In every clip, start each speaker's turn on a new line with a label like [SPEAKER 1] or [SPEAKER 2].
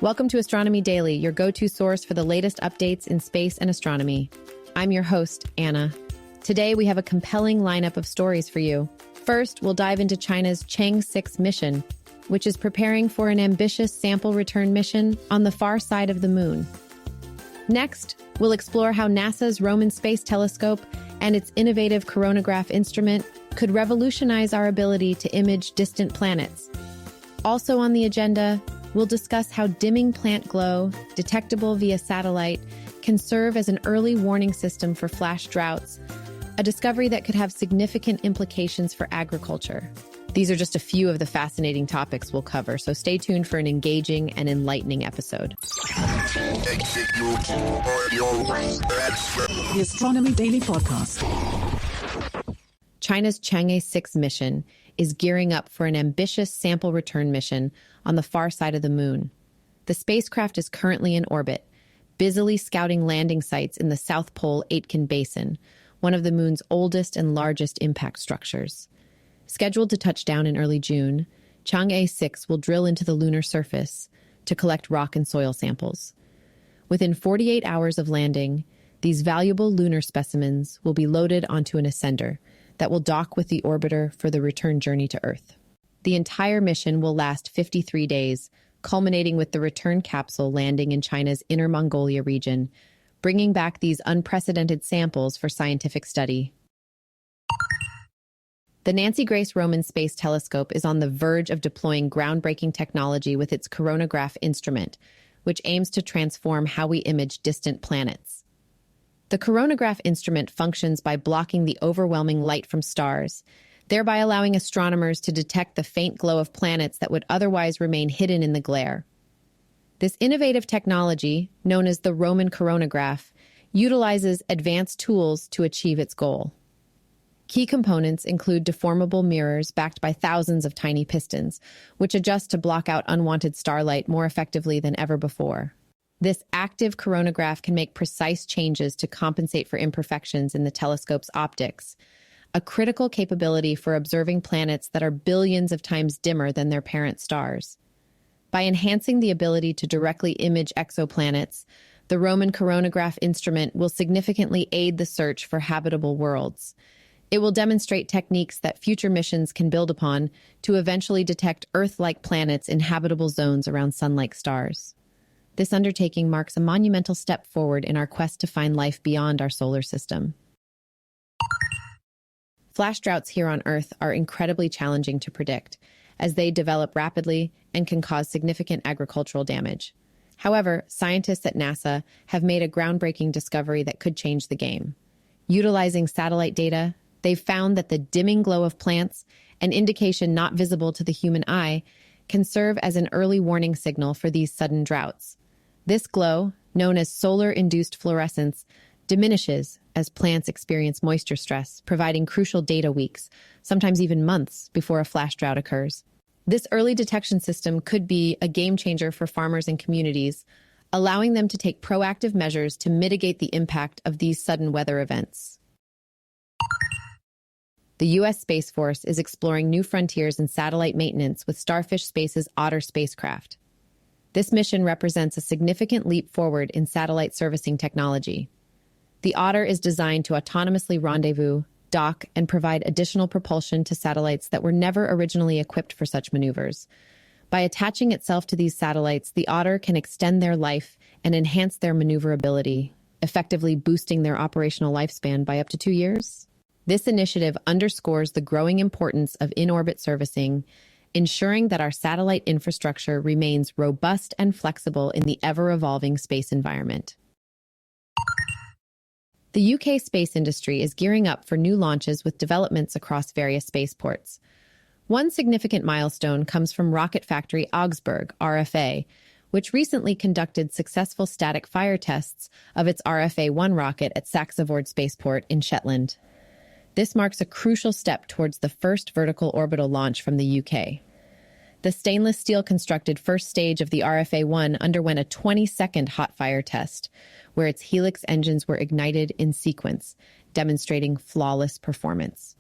[SPEAKER 1] Welcome to Astronomy Daily, your go-to source for the latest updates in space and astronomy. I'm your host, Anna. Today, we have a compelling lineup of stories for you. First, we'll dive into China's Chang'e 6 mission, which is preparing for an ambitious sample return mission on the far side of the moon. Next, we'll explore how NASA's Roman Space Telescope and its innovative Coronagraph instrument could revolutionize our ability to image distant planets. Also on the agenda, we'll discuss how dimming plant glow, detectable via satellite, can serve as an early warning system for flash droughts, a discovery that could have significant implications for agriculture. These are just a few of the fascinating topics we'll cover, so stay tuned for an engaging and enlightening episode.
[SPEAKER 2] The Astronomy Daily Podcast.
[SPEAKER 1] China's Chang'e 6 mission is gearing up for an ambitious sample return mission on the far side of the moon. The spacecraft is currently in orbit, busily scouting landing sites in the South Pole Aitken Basin, one of the moon's oldest and largest impact structures. Scheduled to touch down in early June, Chang'e 6 will drill into the lunar surface to collect rock and soil samples. Within 48 hours of landing, these valuable lunar specimens will be loaded onto an ascender that will dock with the orbiter for the return journey to Earth. The entire mission will last 53 days, culminating with the return capsule landing in China's Inner Mongolia region, bringing back these unprecedented samples for scientific study. The Nancy Grace Roman Space Telescope is on the verge of deploying groundbreaking technology with its Coronagraph instrument, which aims to transform how we image distant planets. The Coronagraph instrument functions by blocking the overwhelming light from stars, thereby allowing astronomers to detect the faint glow of planets that would otherwise remain hidden in the glare. This innovative technology, known as the Roman Coronagraph, utilizes advanced tools to achieve its goal. Key components include deformable mirrors backed by thousands of tiny pistons, which adjust to block out unwanted starlight more effectively than ever before. This active coronagraph can make precise changes to compensate for imperfections in the telescope's optics, a critical capability for observing planets that are billions of times dimmer than their parent stars. By enhancing the ability to directly image exoplanets, the Roman Coronagraph instrument will significantly aid the search for habitable worlds. It will demonstrate techniques that future missions can build upon to eventually detect Earth-like planets in habitable zones around sun-like stars. This undertaking marks a monumental step forward in our quest to find life beyond our solar system. Flash droughts here on Earth are incredibly challenging to predict, as they develop rapidly and can cause significant agricultural damage. However, scientists at NASA have made a groundbreaking discovery that could change the game. Utilizing satellite data, they've found that the dimming glow of plants, an indication not visible to the human eye, can serve as an early warning signal for these sudden droughts. This glow, known as solar-induced fluorescence, diminishes as plants experience moisture stress, providing crucial data weeks, sometimes even months, before a flash drought occurs. This early detection system could be a game changer for farmers and communities, allowing them to take proactive measures to mitigate the impact of these sudden weather events. The U.S. Space Force is exploring new frontiers in satellite maintenance with Starfish Space's Otter spacecraft. This mission represents a significant leap forward in satellite servicing technology. The Otter is designed to autonomously rendezvous, dock, and provide additional propulsion to satellites that were never originally equipped for such maneuvers. By attaching itself to these satellites, the Otter can extend their life and enhance their maneuverability, effectively boosting their operational lifespan by up to 2 years. This initiative underscores the growing importance of in-orbit servicing, ensuring that our satellite infrastructure remains robust and flexible in the ever-evolving space environment. The UK space industry is gearing up for new launches with developments across various spaceports. One significant milestone comes from rocket factory Augsburg, RFA, which recently conducted successful static fire tests of its RFA-1 rocket at Saxavord Spaceport in Shetland. This marks a crucial step towards the first vertical orbital launch from the UK. The stainless steel-constructed first stage of the RFA-1 underwent a 20-second hot fire test, where its helix engines were ignited in sequence, demonstrating flawless performance.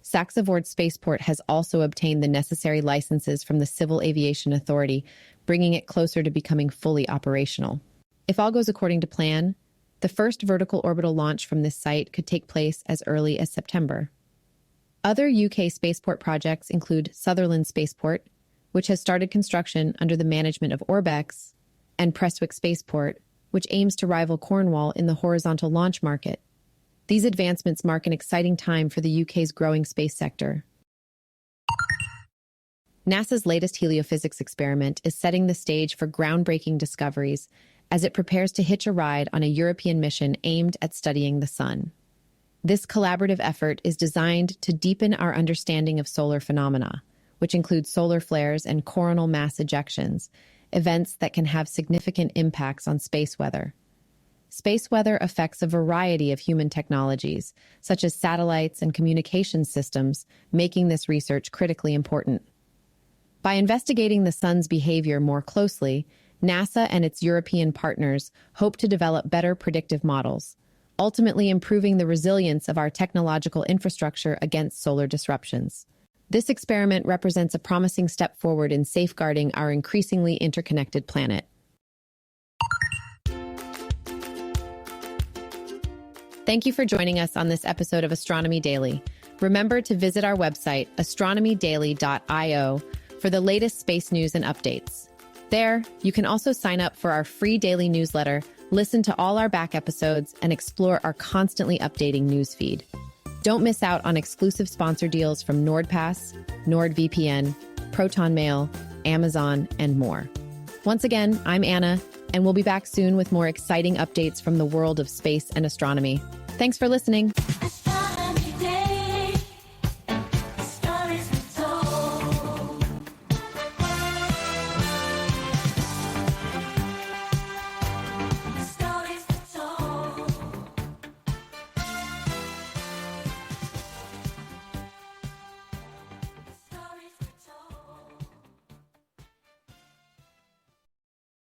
[SPEAKER 1] Saxavord Spaceport has also obtained the necessary licenses from the Civil Aviation Authority, bringing it closer to becoming fully operational. If all goes according to plan, the first vertical orbital launch from this site could take place as early as September. Other UK spaceport projects include Sutherland Spaceport, which has started construction under the management of Orbex, and Prestwick Spaceport, which aims to rival Cornwall in the horizontal launch market. These advancements mark an exciting time for the UK's growing space sector. NASA's latest heliophysics experiment is setting the stage for groundbreaking discoveries as it prepares to hitch a ride on a European mission aimed at studying the Sun. This collaborative effort is designed to deepen our understanding of solar phenomena, which include solar flares and coronal mass ejections, events that can have significant impacts on space weather. Space weather affects a variety of human technologies, such as satellites and communication systems, making this research critically important. By investigating the Sun's behavior more closely, NASA and its European partners hope to develop better predictive models, ultimately improving the resilience of our technological infrastructure against solar disruptions. This experiment represents a promising step forward in safeguarding our increasingly interconnected planet. Thank you for joining us on this episode of Astronomy Daily. Remember to visit our website, astronomydaily.io, for the latest space news and updates. There, you can also sign up for our free daily newsletter, listen to all our back episodes, and explore our constantly updating newsfeed. Don't miss out on exclusive sponsor deals from NordPass, NordVPN, ProtonMail, Amazon, and more. Once again, I'm Anna, and we'll be back soon with more exciting updates from the world of space and astronomy. Thanks for listening.